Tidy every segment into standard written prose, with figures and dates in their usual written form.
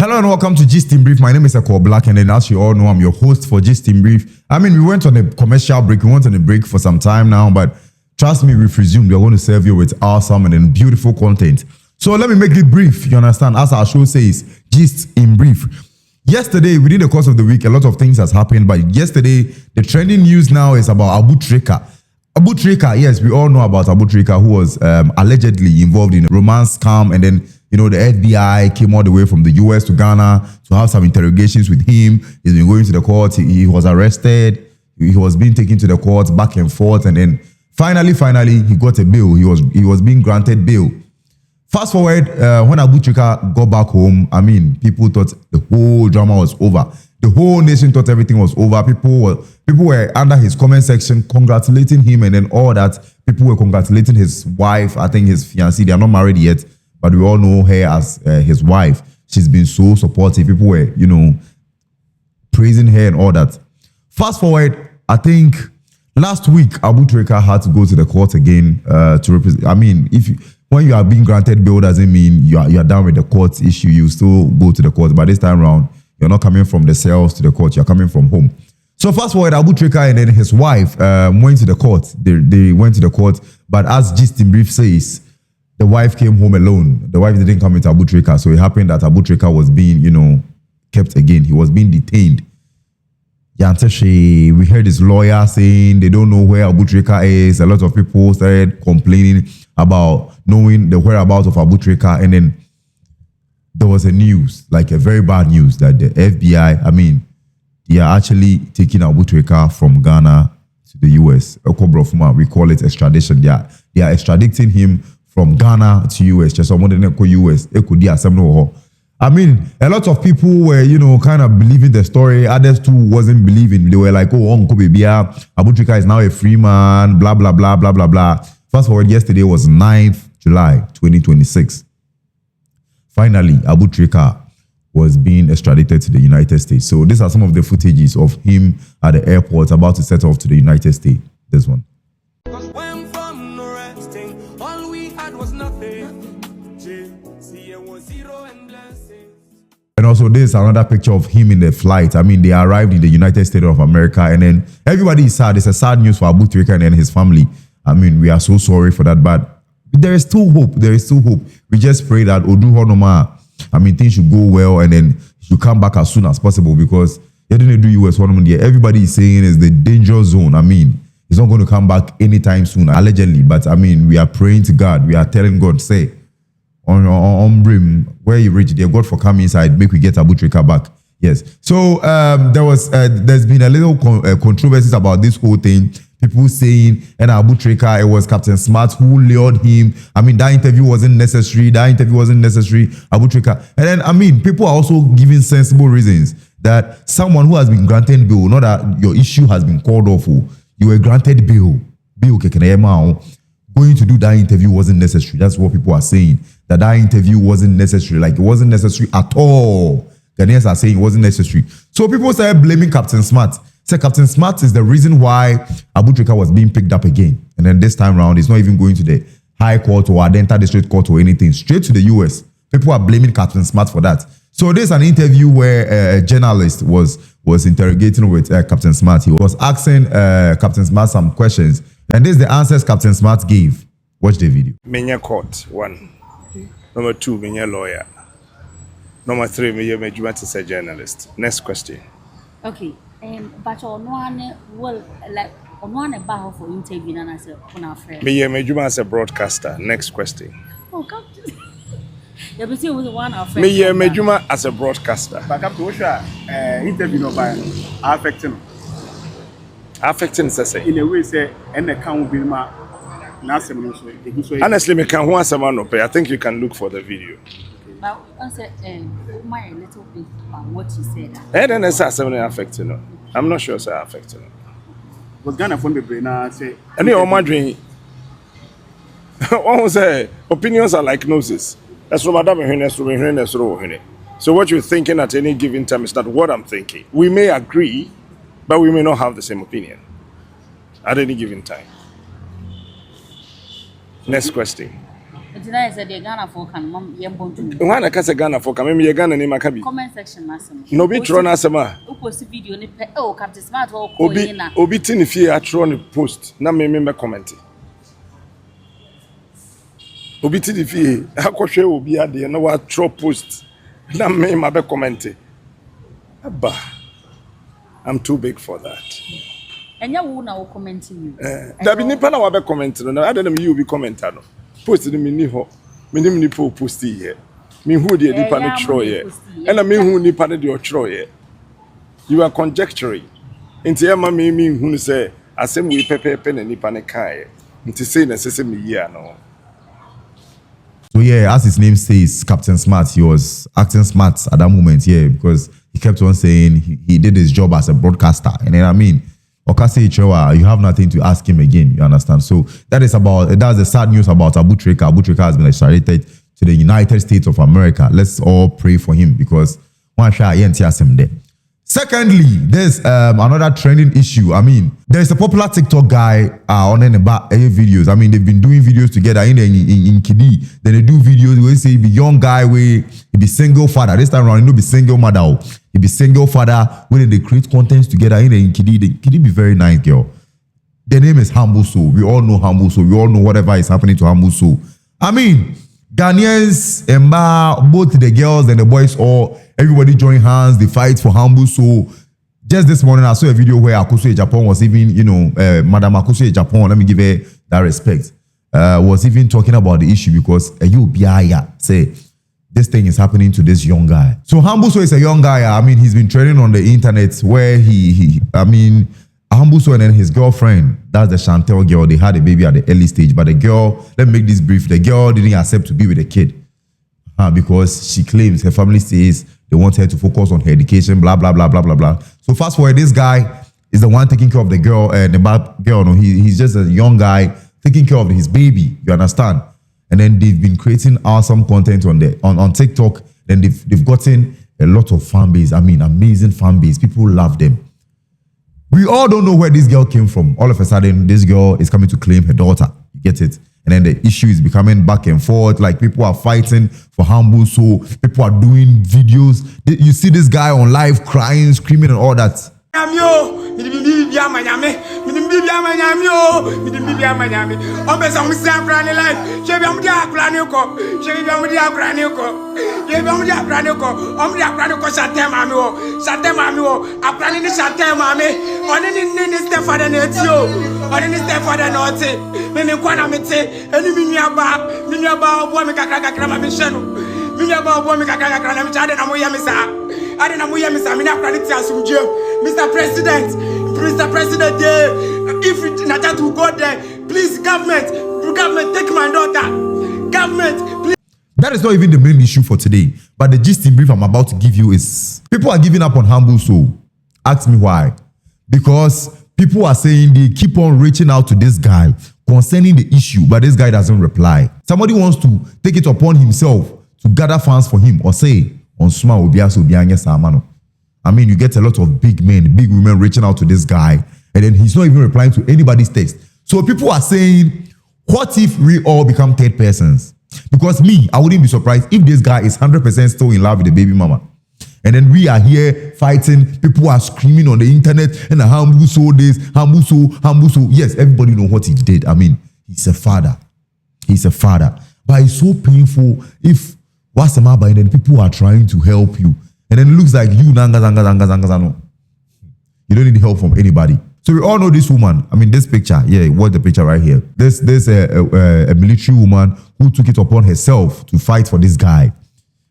Hello and welcome to Gist in Brief. My name is Eko Black, and then as you all know, I'm your host for Gist in Brief. I mean, we went on a commercial break. We went on a break for some time now, but trust me, we've resumed. We're going to serve you with awesome and beautiful content. So let me make it brief. You understand? As our show says, Gist in Brief. Yesterday, within the course of the week, a lot of things has happened. But yesterday, the trending news now is about Abu Trica. Abu Trica, yes, we all know about Abu Trica, who was allegedly involved in a romance scam, and then the FBI came all the way from the US to Ghana to have some interrogations with him. He's been going to the court. He was arrested. He was being taken to the court back and forth. And then finally, he got a bail. He was being granted bail. Fast forward, when Abu Trica got back home, I mean, people thought the whole drama was over. The whole nation thought everything was over. People were under his comment section congratulating him, and then all that. People were congratulating his wife, I think his fiancée. They are not married yet, but we all know her as his wife. She's been so supportive. People were, praising her and all that. Fast forward, I think last week, Abu Trica had to go to the court again to represent. I mean, when you are being granted bail, doesn't mean you are done with the court issue. You still go to the court. But this time around, you're not coming from the cells to the court. You're coming from home. So fast forward, Abu Trica and then his wife went to the court. They went to the court. But as Gist in Brief says, the wife came home alone. The wife didn't come into Abu Trica. So it happened that Abu Trica was being, kept again. He was being detained. We heard his lawyer saying they don't know where Abu Trica is. A lot of people started complaining about knowing the whereabouts of Abu Trica. And then there was a news, like a very bad news, that the FBI, they are actually taking Abu Trica from Ghana to the US. We call it extradition. They are extraditing him from Ghana to US. Just someone in the US. I mean, a lot of people were, kind of believing the story. Others too wasn't believing. They were like, Abu Trica is now a free man, blah, blah, blah, blah, blah, blah. Fast forward, yesterday was 9th July, 2026. Finally, Abu Trica was being extradited to the United States. So these are some of the footages of him at the airport about to set off to the United States. This one. And also, this is another picture of him in the flight. I mean, they arrived in the United States of America, and then everybody is sad. It's a sad news for Abu Trica and his family. I mean, we are so sorry for that, but there is still hope. There is still hope. We just pray that things should go well, and then you come back as soon as possible, because they didn't do US one year. Everybody is saying is the danger zone. I mean, he's not going to come back anytime soon, allegedly. But I mean, we are praying to God. We are telling God, say, on Brim, where you reach there, God for come inside, make we get Abu Trica back. Yes. So there's been a little controversies about this whole thing. People saying, and Abu Trica, it was Captain Smart who lured him. I mean, that interview wasn't necessary. Abu Trica. And then, people are also giving sensible reasons that someone who has been granted bail, not that your issue has been called off, you were granted bail. Going to do that interview wasn't necessary. That's what people are saying. That interview wasn't necessary. Like, it wasn't necessary at all. Ghanaians are saying it wasn't necessary. So people started blaming Captain Smart. Say Captain Smart is the reason why Abu Trica was being picked up again. And then this time around, it's not even going to the High Court or Adenta District Court or anything. Straight to the US. People are blaming Captain Smart for that. So there's an interview where a journalist was interrogating with Captain Smart. He was asking Captain Smart some questions. And this is the answers Captain Smart gave. Watch the video. Menya court, 1. Number 2, menya lawyer. Number 3, menya Jumat is a journalist. Next question. Okay. But on one about for interview and as a friend. Menya Jumat as a broadcaster. Next question. Oh, come. You be with one of Menya Jumat as a broadcaster. Back up to interview no by affecting say. In a way, say, and the count will be my. Honestly, me can want someone up. I think you can look for the video. But I said, my little bit about what you said. And then it's something affecting. I'm not sure it's affecting. Was Ghana from the brain? I say, any of my dream. One was say opinions are like noses. That's from Madame Hennes. So what you're thinking at any given time is not what I'm thinking. We may agree, but we may not have the same opinion at any given time. Next question. Did say the Ghana for can mom yembon Why na kasa Ghana for come me Ghana ni makabi. comment section masem. No be tro na asema. Who post video ni pe Captain Smart or call na. Obi ti ni fie atro ni post na me comment. Obi ti di fie akohwe obi ade na wa atro post na me be comment. Abba. I'm too big for that. Enya wo na wo commenting you. Da bi nipa na wa be comment no na adem you be commenter no. Post ni me ho. Me nim ni post here. Me who the nipa no tro here. And me who nipa no the tro here. You are conjecturing. Inti e ma me hu say asem we pepe na nipa ne kai. Inti say na sese me here no. So yeah, as his name says, Captain Smart, he was acting smart at that moment, yeah, because he kept on saying he did his job as a broadcaster. And then I mean, Okase Ichewa, you have nothing to ask him again, you understand? So that's the sad news about Abu Trica. Abu Trica has been extradited to the United States of America. Let's all pray for him because one shot him there. Secondly, there's another trending issue. I mean, there's a popular TikTok guy on about videos. I mean, they've been doing videos together in Kidi. Then they do videos where they say he be young guy where he be single father. This time around, he no be single mother. He be single father when they create contents together in Kidi. The Kidi be very nice girl. The name is Humble Soul. We all know Humble Soul. We all know whatever is happening to Humble Soul. I mean, Ghanaians, both the girls and the boys, all everybody join hands. They fight for Humble Soul. Just this morning, I saw a video where Akusu Japan was even, Madam Akusu Japan. Let me give her that respect. Was even talking about the issue because you say this thing is happening to this young guy. So Humble Soul is a young guy. I mean, he's been training on the internet where Humble Soul and then his girlfriend, that's the Chantel girl, they had a baby at the early stage. But the girl, let me make this brief, the girl didn't accept to be with the kid because she claims, her family says they want her to focus on her education, blah, blah, blah, blah, blah, blah. So fast forward, this guy is the one taking care of the girl and the bad girl. No, he's just a young guy taking care of his baby, you understand? And then they've been creating awesome content on TikTok. Then they've gotten a lot of fan base. I mean, amazing fan base. People love them. We all don't know where this girl came from. All of a sudden, this girl is coming to claim her daughter. You get it? And then the issue is becoming back and forth. Like people are fighting for Humble Soul. People are doing videos. You see this guy on live crying, screaming and all that. Mr. President, if Natat will go there, please, government, take my daughter. Government, please. That is not even the main issue for today. But the gist in brief I'm about to give you is people are giving up on Humble Soul. Ask me why. Because people are saying they keep on reaching out to this guy concerning the issue, but this guy doesn't reply. Somebody wants to take it upon himself to gather fans for him or say, on Suma Obiaso Bianya Samano. I mean, you get a lot of big men, big women reaching out to this guy, and then he's not even replying to anybody's text. So people are saying, what if we all become third persons? Because me, I wouldn't be surprised if this guy is 100% still in love with the baby mama. And then we are here fighting, people are screaming on the internet, and Humble Soul this, Humble Soul, Humble Soul. Yes, everybody knows what he did. I mean, he's a father. He's a father. But it's so painful if what's the matter, and then people are trying to help you. And then it looks like you, you don't need help from anybody. So we all know this woman. I mean, this picture, yeah, what's the picture right here? There's a military woman who took it upon herself to fight for this guy.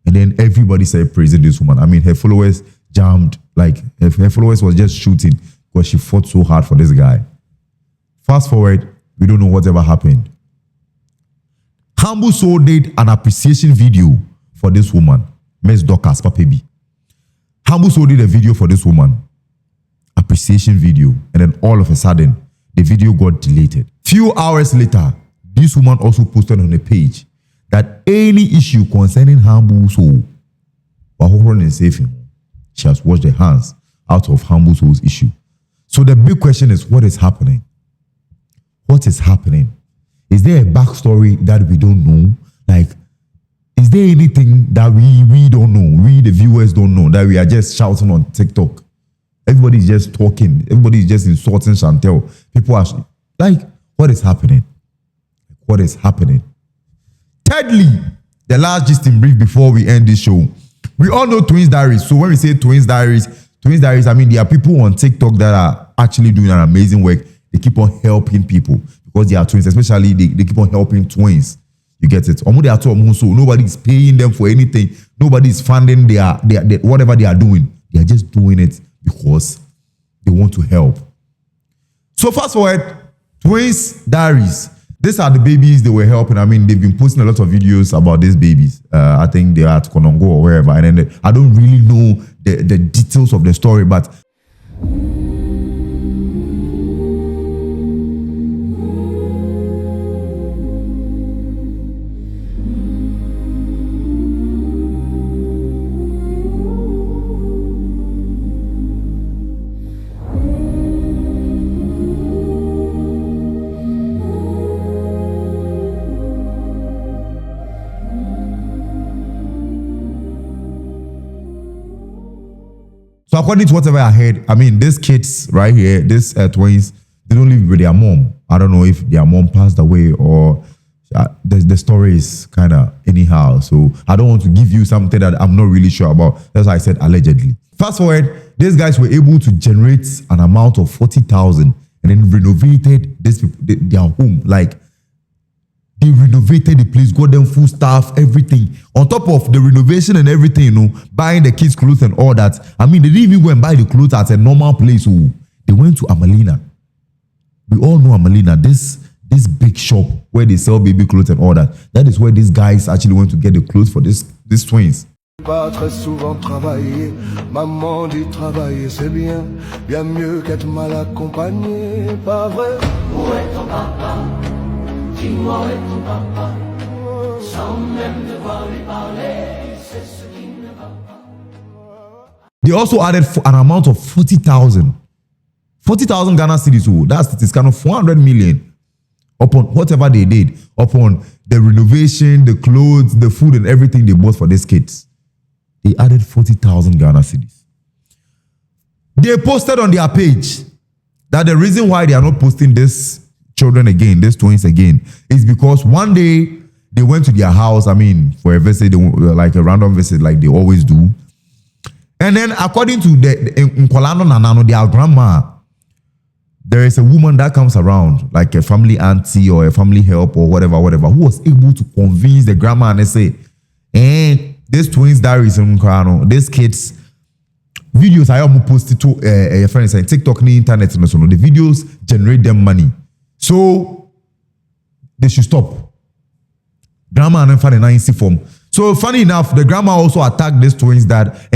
And then everybody started praising this woman. I mean, her followers jammed, like her followers was just shooting because she fought so hard for this guy. Fast forward, we don't know whatever happened. Humble Soul did an appreciation video for this woman, Miss Dorcas Papebi. Humble Soul did a video for this woman, appreciation video, and then all of a sudden, the video got deleted. Few hours later, this woman also posted on the page that any issue concerning Humble Soul, she has washed her hands out of Humble Soul's issue. So the big question is, what is happening? What is happening? Is there a backstory that we don't know? Like, is there anything that we don't know, we the viewers don't know, that we are just shouting on TikTok? Everybody is just talking. Everybody is just insulting Chantel. People are like, what is happening? What is happening? Thirdly, the last gist in brief before we end this show. We all know Twins Diaries. So when we say Twins Diaries, I mean, there are people on TikTok that are actually doing an amazing work. They keep on helping people because they are twins, especially they keep on helping twins. You get it? So nobody is paying them for anything. Nobody is funding their whatever they are doing. They are just doing it because they want to help. So fast forward, Twins Diaries. These are the babies they were helping. I mean, they've been posting a lot of videos about these babies. I think they are at Konongo or wherever. And then I don't really know the details of the story, but so according to whatever I heard, I mean, these kids right here, these twins, they don't live with their mom. I don't know if their mom passed away or the story is kind of anyhow. So I don't want to give you something that I'm not really sure about. That's why I said allegedly. Fast forward, these guys were able to generate an amount of 40,000 and then renovated their home. Like, they renovated the place, got them full staff, everything. On top of the renovation and everything, you know, buying the kids' clothes and all that. I mean, they didn't even go and buy the clothes at a normal place. Oh, they went to Amalina. We all know Amalina, this big shop where they sell baby clothes and all that. That is where these guys actually went to get the clothes for these twins. Pas très souvent travailler, maman dit travailler c'est bien, bien mieux qu'être mal accompagné, pas vrai? Où est ton papa? Dis-moi où est ton papa? Sans même devoir lui parler, c'est ce qui ne va pas. They also added an amount of 40,000. 40,000 Ghana cedis, oh, it's kind of 400 million upon whatever they did, upon the renovation, the clothes, the food and everything they bought for these kids. They added 40,000 Ghana cedis. They posted on their page that the reason why they are not posting these children again, these twins again, is because one day they went to their house, I mean, for a visit, like a random visit like they always do. And then according to Nkolano Nanano, their grandma, there is a woman that comes around, like a family auntie or a family help or whatever, who was able to convince the grandma and they say, these Twins Diaries in Nkolano, these kids, videos I am posted to a friend saying TikTok, the internet, and so on. The videos generate them money. So they should stop. Grandma and then find a nice form. So funny enough, the grandma also attacked these twins that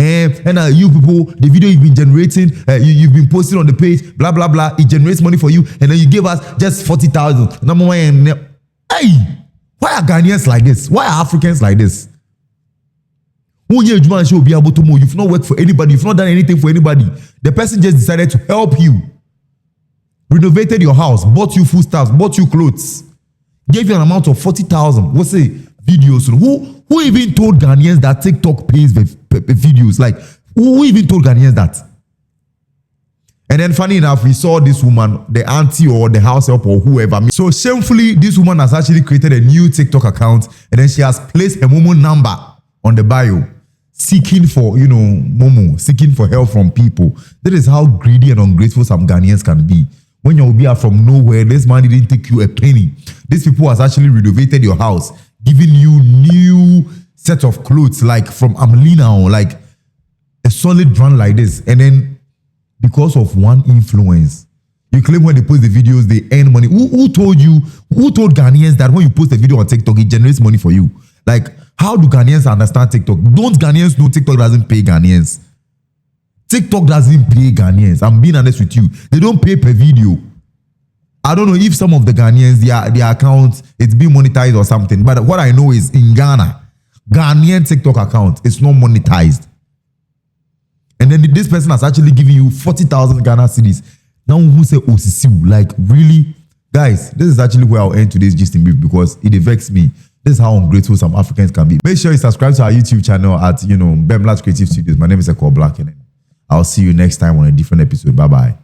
you people, the video you've been generating, you've been posting on the page, blah blah blah. It generates money for you, and then you give us just 40,000. Number one, hey, why are Ghanaians like this? Why are Africans like this? You've not worked for anybody. You've not done anything for anybody. The person just decided to help you. Renovated your house, bought you food stuff, bought you clothes, gave you an amount of 40,000. What's it? Videos. Who even told Ghanaians that TikTok pays videos? Like, who even told Ghanaians that? And then funny enough, we saw this woman, the auntie or the house help or whoever. So shamefully, this woman has actually created a new TikTok account, and then she has placed a Momo number on the bio, seeking for, Momo, seeking for help from people. That is how greedy and ungrateful some Ghanaians can be. When you'll be from nowhere, this man didn't take you a penny. These people has actually renovated your house, giving you new set of clothes, like from Amelina or like a solid brand like this. And then because of one influence, you claim when they post the videos, they earn money. Who told Ghanaians that when you post a video on TikTok, it generates money for you? Like, how do Ghanaians understand TikTok? Don't Ghanaians know TikTok doesn't pay Ghanaians? TikTok doesn't pay Ghanaians. I'm being honest with you. They don't pay per video. I don't know if some of the Ghanaians, their accounts, it's being monetized or something. But what I know is in Ghana, Ghanaian TikTok account is not monetized. And then this person has actually given you 40,000 Ghana cedis. Now who say OCC? Like, really? Guys, this is actually where I'll end today's gist in brief because it affects me. This is how ungrateful some Africans can be. Make sure you subscribe to our YouTube channel at, Bemlat Creative Studios. My name is Eko Black, and I'll see you next time on a different episode. Bye-bye.